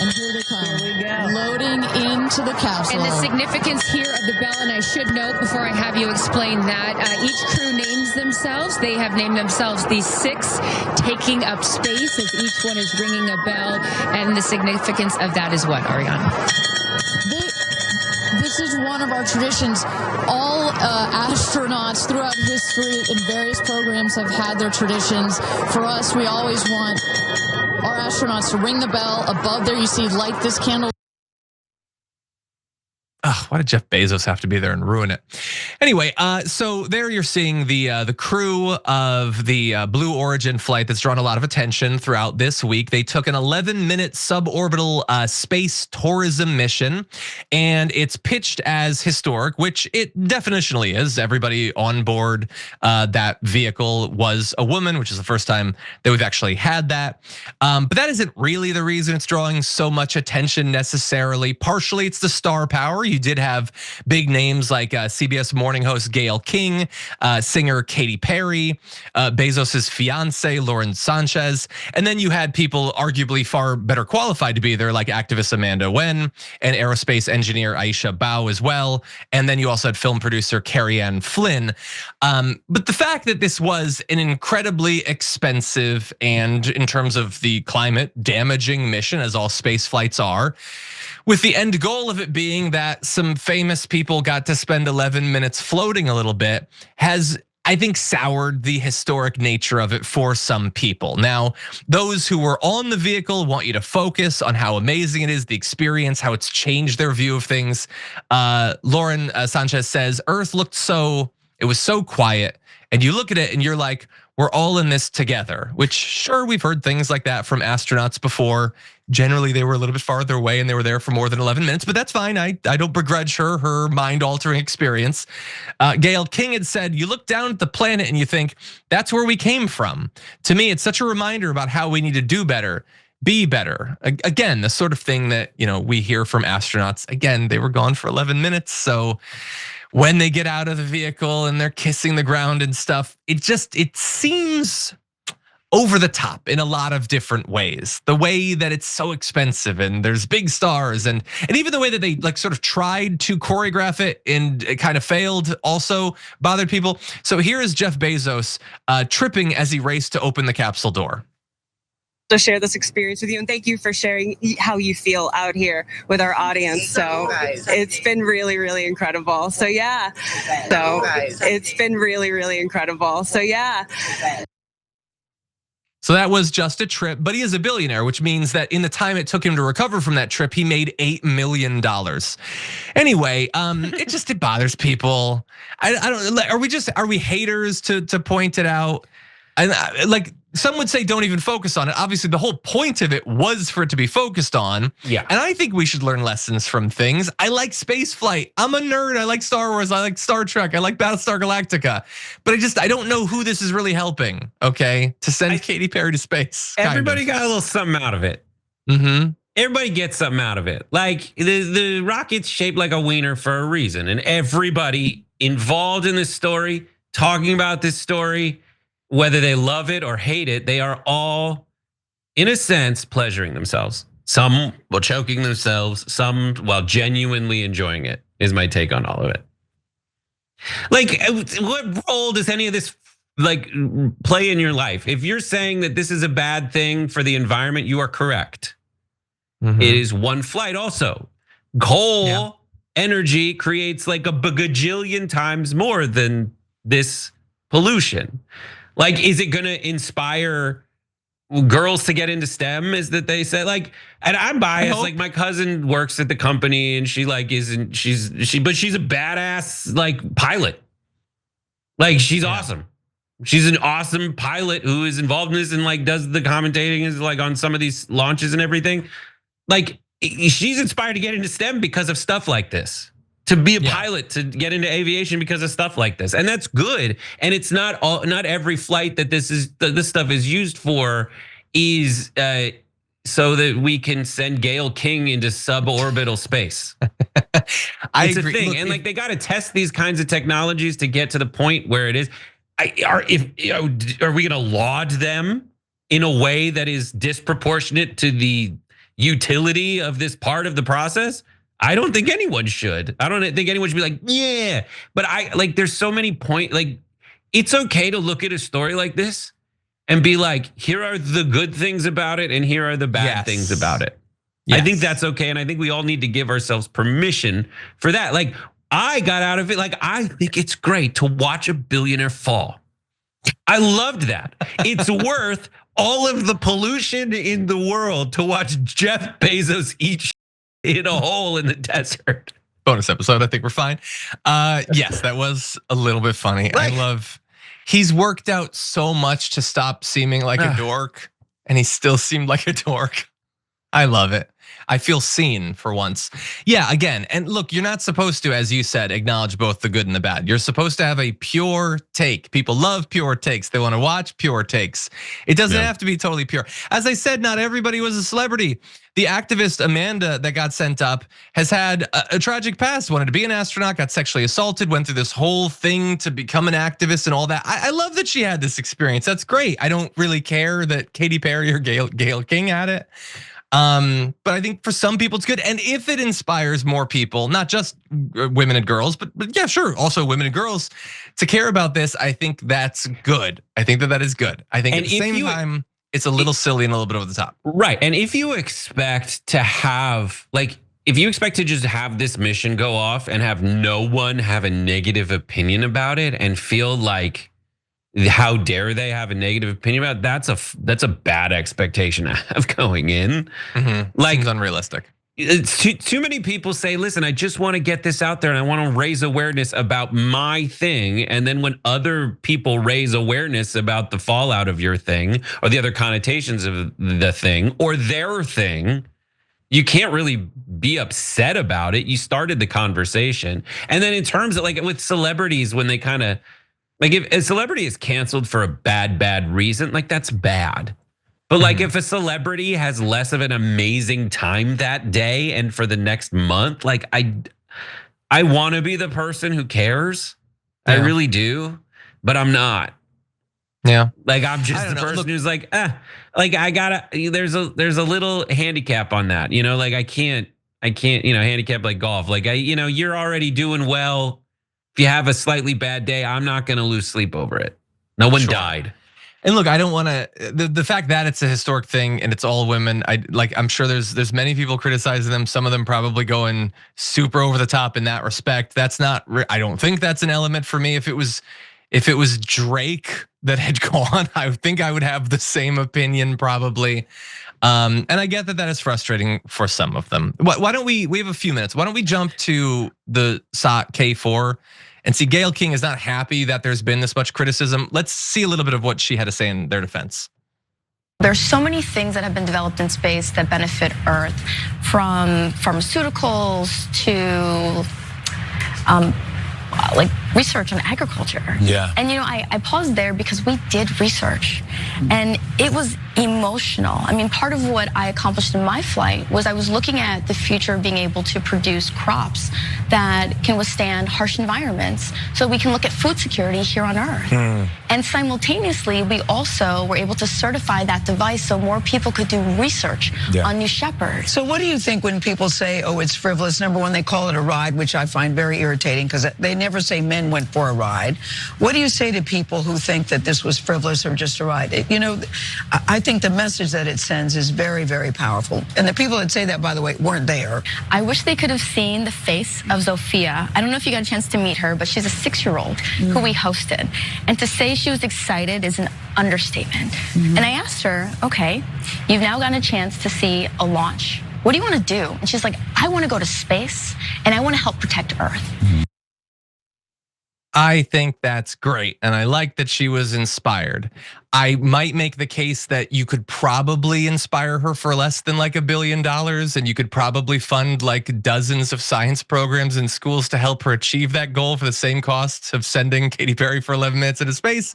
And here they come. Here we go. Loading into the capsule. And the significance here of the bell, and I should note before I have you explain that, each crew names themselves. They have named themselves the six taking up space as each one is ringing a bell. And the significance of that is what, Ariana? This is one of our traditions. All astronauts throughout history in various programs have had their traditions. For us, we always want our astronauts to ring the bell. Above there, you see light this candle. Oh, why did Jeff Bezos have to be there and ruin it? Anyway, so there you're seeing the crew of the Blue Origin flight that's drawn a lot of attention throughout this week. They took an 11-minute suborbital space tourism mission, and it's pitched as historic, which it definitionally is. Everybody on board that vehicle was a woman, which is the first time that we've actually had that. But that isn't really the reason it's drawing so much attention necessarily. Partially, it's the star power. You did have big names like CBS morning host Gayle King, singer Katy Perry, Bezos's fiance Lauren Sánchez, and then you had people arguably far better qualified to be there, like activist Amanda Wen and aerospace engineer Aisha Bao as well. And then you also had film producer Carrie Ann Flynn. But the fact that this was an incredibly expensive and, in terms of the climate, damaging mission, as all space flights are, with the end goal of it being that some famous people got to spend 11 minutes floating a little bit, has, I think, soured the historic nature of it for some people. Now, those who were on the vehicle want you to focus on how amazing it is, the experience, how it's changed their view of things. Lauren Sánchez says, Earth looked it was so quiet. And you look at it and you're like, we're all in this together, which sure, we've heard things like that from astronauts before. Generally, they were a little bit farther away and they were there for more than 11 minutes, but that's fine. I don't begrudge her mind-altering experience. Gayle King had said, you look down at the planet and you think, that's where we came from. To me, it's such a reminder about how we need to do better, be better. Again, the sort of thing that we hear from astronauts. Again, they were gone for 11 minutes, so when they get out of the vehicle and they're kissing the ground and stuff, it seems over the top in a lot of different ways. The way that it's so expensive and there's big stars and even the way that they sort of tried to choreograph it and it kind of failed also bothered people. So here is Jeff Bezos tripping as he raced to open the capsule door. To share this experience with you, and thank you for sharing how you feel out here with our audience. So it's been really, really incredible. So yeah, it's been really, really incredible. So yeah. So that was just a trip, but he is a billionaire, which means that in the time it took him to recover from that trip, he made $8 million. Anyway, it bothers people. I don't. Are we haters to point it out? And some would say don't even focus on it. Obviously, the whole point of it was for it to be focused on. Yeah. And I think we should learn lessons from things. I like space flight. I'm a nerd. I like Star Wars. I like Star Trek. I like Battlestar Galactica. But I don't know who this is really helping, okay? To send Katy Perry to space. Everybody got a little something out of it. Mm-hmm. Everybody gets something out of it. Like the rocket's shaped like a wiener for a reason. And everybody involved in this story, talking about this story, whether they love it or hate it, they are all, in a sense, pleasuring themselves. Some while choking themselves, some while genuinely enjoying it, is my take on all of it. What role does any of this play in your life? If you're saying that this is a bad thing for the environment, you are correct. Mm-hmm. It is one flight also. Coal energy creates a bagajillion times more than this pollution. Is it gonna inspire girls to get into STEM? Is that they say and I'm biased. My cousin works at the company and she but she's a badass pilot. She's awesome. She's an awesome pilot who is involved in this and does the commentating is on some of these launches and everything. She's inspired to get into STEM because of stuff like this. To be a pilot, to get into aviation because of stuff like this, and that's good. And it's not every flight that this stuff is used for is so that we can send Gayle King into suborbital space. It's a thing, and they got to test these kinds of technologies to get to the point where it is. Are we going to laud them in a way that is disproportionate to the utility of this part of the process? I don't think anyone should. I don't think anyone should be like, yeah. But there's so many it's okay to look at a story like this and be like, here are the good things about it and here are the bad things about it. Yes. I think that's okay. And I think we all need to give ourselves permission for that. Like, I got out of it. Like, I think it's great to watch a billionaire fall. I loved that. It's worth all of the pollution in the world to watch Jeff Bezos eat in a hole in the desert. Bonus episode, I think we're fine. Yes, that was a little bit funny. He's worked out so much to stop seeming like a dork, and he still seemed like a dork. I love it. I feel seen for once. Yeah, again, and look, you're not supposed to, as you said, acknowledge both the good and the bad. You're supposed to have a pure take. People love pure takes. They want to watch pure takes. It doesn't have to be totally pure. As I said, not everybody was a celebrity. The activist Amanda that got sent up has had a tragic past, wanted to be an astronaut, got sexually assaulted, went through this whole thing to become an activist and all that. I love that she had this experience. That's great. I don't really care that Katy Perry or Gayle King had it. But I think for some people it's good. And if it inspires more people, not just women and girls, but yeah, sure, also women and girls to care about this, I think that's good. I think that is good. I think at the same time, it's a little silly and a little bit over the top. Right, and if you expect to have, if you expect to just have this mission go off and have no one have a negative opinion about it and feel like, how dare they have a negative opinion about it? That's a bad expectation to have going in. Seems unrealistic. It's too many people say, listen, I just want to get this out there and I want to raise awareness about my thing. And then when other people raise awareness about the fallout of your thing or the other connotations of the thing or their thing, you can't really be upset about it. You started the conversation. And then in terms of with celebrities, when they kind of, if a celebrity is canceled for a bad reason, that's bad. But if a celebrity has less of an amazing time that day and for the next month, I want to be the person who cares. Yeah. I really do, but I'm not. Yeah. I'm just the person who's I gotta, there's a little handicap on that, I can't, handicap like golf. You're already doing well. If you have a slightly bad day, I'm not gonna lose sleep over it. No one died. And look, I don't want to. The fact that it's a historic thing and it's all women, I'm sure there's many people criticizing them. Some of them probably going super over the top in that respect. That's not. I don't think that's an element for me. If it was Drake that had gone, I think I would have the same opinion probably. And I get that is frustrating for some of them. Why don't we have a few minutes. Why don't we jump to the SOT K4 and see Gayle King is not happy that there's been this much criticism. Let's see a little bit of what she had to say in their defense. There's so many things that have been developed in space that benefit Earth, from pharmaceuticals to research on agriculture. Yeah. And I paused there because we did research and it was emotional. I mean, part of what I accomplished in my flight was I was looking at the future of being able to produce crops that can withstand harsh environments so we can look at food security here on Earth. And simultaneously, we also were able to certify that device so more people could do research on New Shepard. So what do you think when people say, oh, it's frivolous? Number one, they call it a ride, which I find very irritating because they never say men went for a ride. What do you say to people who think that this was frivolous or just a ride? I think the message that it sends is very, very powerful. And the people that say that, by the way, weren't there. I wish they could have seen the face of Zofia. I don't know if you got a chance to meet her, but she's a 6-year-old who we hosted. And to say she was excited is an understatement. And I asked her, okay, you've now gotten a chance to see a launch. What do you want to do? And she's like, I want to go to space and I want to help protect Earth. I think that's great. And I like that she was inspired. I might make the case that you could probably inspire her for less than $1 billion. And you could probably fund dozens of science programs in schools to help her achieve that goal for the same costs of sending Katy Perry for 11 minutes into space.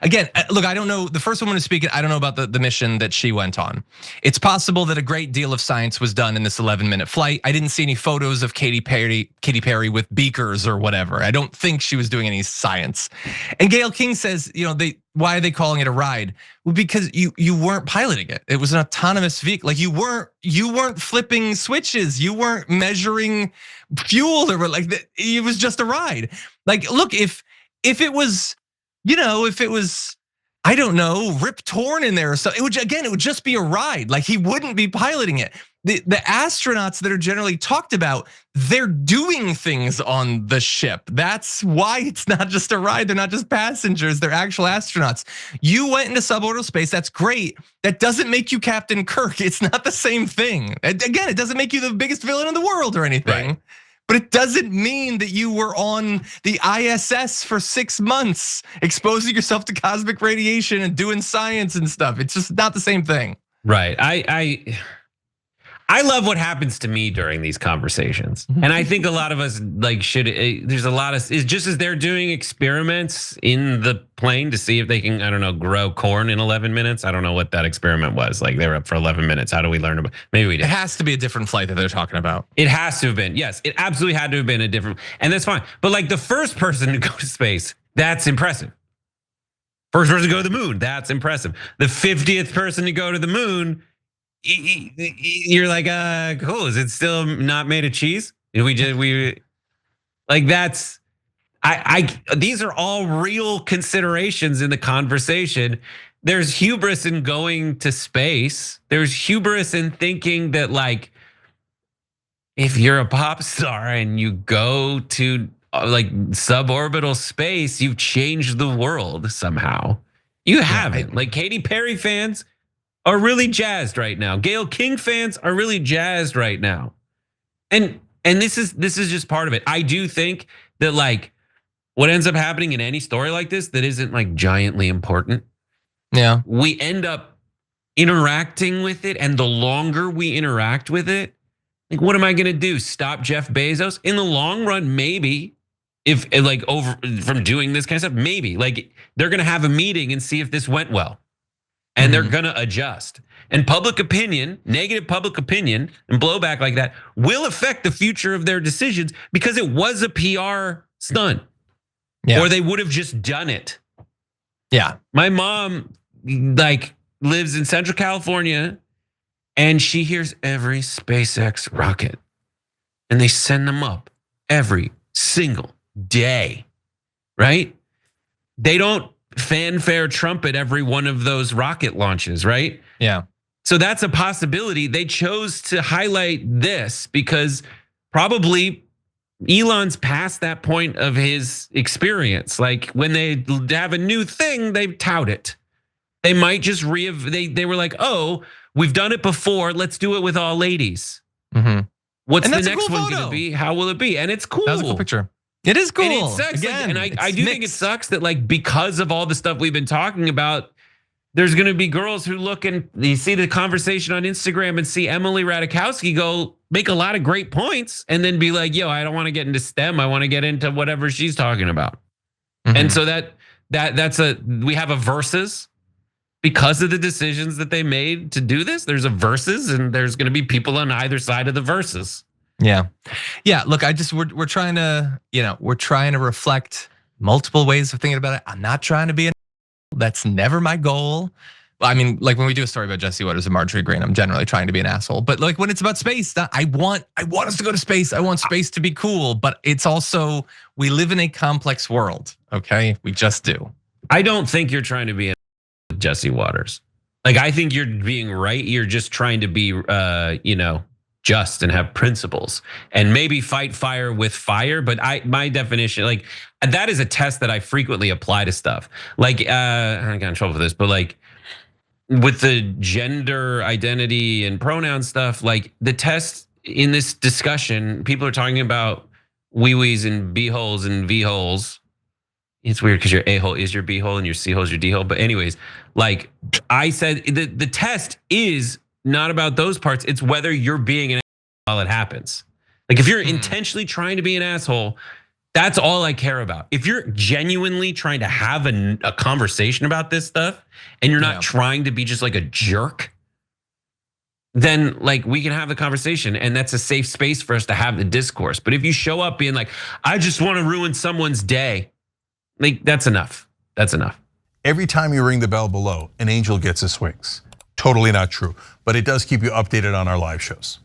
Again, look, I don't know. The first woman to speak it, I don't know about the mission that she went on. It's possible that a great deal of science was done in this 11-minute flight. I didn't see any photos of Katy Perry with beakers or whatever. I don't think she was doing any science. And Gayle King says, why are they calling it a ride? Well, because you weren't piloting it. It was an autonomous vehicle. Like you weren't flipping switches. You weren't measuring fuel or like that. It was just a ride. Like, look, if it was, if it was, I don't know, Rip Torn in there or so, it would just be a ride. Like he wouldn't be piloting it. The astronauts that are generally talked about, they're doing things on the ship. That's why it's not just a ride. They're not just passengers. They're actual astronauts. You went into suborbital space. That's great. That doesn't make you Captain Kirk. It's not the same thing. Again, it doesn't make you the biggest villain in the world or anything. Right. But it doesn't mean that you were on the ISS for 6 months, exposing yourself to cosmic radiation and doing science and stuff. It's just not the same thing. Right. I love what happens to me during these conversations. And I think a lot of us there's a lot of, it's just as they're doing experiments in the plane to see if they can, I don't know, grow corn in 11 minutes. I don't know what that experiment was. Like they were up for 11 minutes. How do we learn about, maybe we did. It has to be a different flight that they're talking about. It has to have been, yes. It absolutely had to have been a different, and that's fine. But like the first person to go to space, that's impressive. First person to go to the moon, that's impressive. The 50th person to go to the moon, you're like, cool. Is it still not made of cheese? We like that's. These are all real considerations in the conversation. There's hubris in going to space. There's hubris in thinking that like, if you're a pop star and you go to like suborbital space, you've changed the world somehow. You haven't. Like Katy Perry fans are really jazzed right now. Gayle King fans are really jazzed right now. And this is just part of it. I do think that like what ends up happening in any story like this that isn't like giantly important. Yeah. We end up interacting with it, and the longer we interact with it, like what am I gonna do? Stop Jeff Bezos? In the long run, maybe. If like over from doing this kind of stuff, maybe. Like they're gonna have a meeting and see if this went well. And they're gonna adjust. And public opinion, negative public opinion, and blowback like that will affect the future of their decisions because it was a PR stunt. Yeah. Or they would have just done it. Yeah. My mom like lives in Central California and she hears every SpaceX rocket. And they send them up every single day, right? They don't fanfare trumpet every one of those rocket launches, right? Yeah. So that's a possibility. They chose to highlight this because probably Elon's past that point of his experience. Like when they have a new thing, they tout it. They might just they were like, oh, we've done it before. Let's do it with all ladies. What's the next one gonna be? How will it be? And it's cool. That's a cool picture. It is cool. And it sucks. Again, and I do think it sucks that like because of all the stuff we've been talking about, there's gonna be girls who look and you see the conversation on Instagram and see Emily Ratajkowski go make a lot of great points and then be like, yo, I don't want to get into STEM. I want to get into whatever she's talking about. And so we have a versus because of the decisions that they made to do this. There's a versus and there's gonna be people on either side of the versus. Yeah. Look, we're trying to reflect multiple ways of thinking about it. I'm not trying to be that's never my goal. I mean, like when we do a story about Jesse Waters and Marjorie Green, I'm generally trying to be an asshole. But like when it's about space, I want us to go to space. I want space to be cool. But it's also, we live in a complex world. Okay, we just do. I don't think you're trying to be Jesse Waters. Like I think you're being right. You're just trying to be, just and have principles and maybe fight fire with fire. But my definition, like that is a test that I frequently apply to stuff. Like I got in trouble for this, but like with the gender identity and pronoun stuff, like the test in this discussion, people are talking about wee-wees and b-holes and v-holes. It's weird because your a-hole is your b-hole and your c-hole is your d-hole. But anyways, like I said, the test is not about those parts. It's whether you're being an asshole while it happens. Like if you're intentionally trying to be an asshole, that's all I care about. If you're genuinely trying to have a conversation about this stuff and you're not trying to be just like a jerk, then like we can have the conversation and that's a safe space for us to have the discourse. But if you show up being like, I just want to ruin someone's day, like that's enough. That's enough. every time you ring the bell below, an angel gets his wings. Totally not true, but it does keep you updated on our live shows.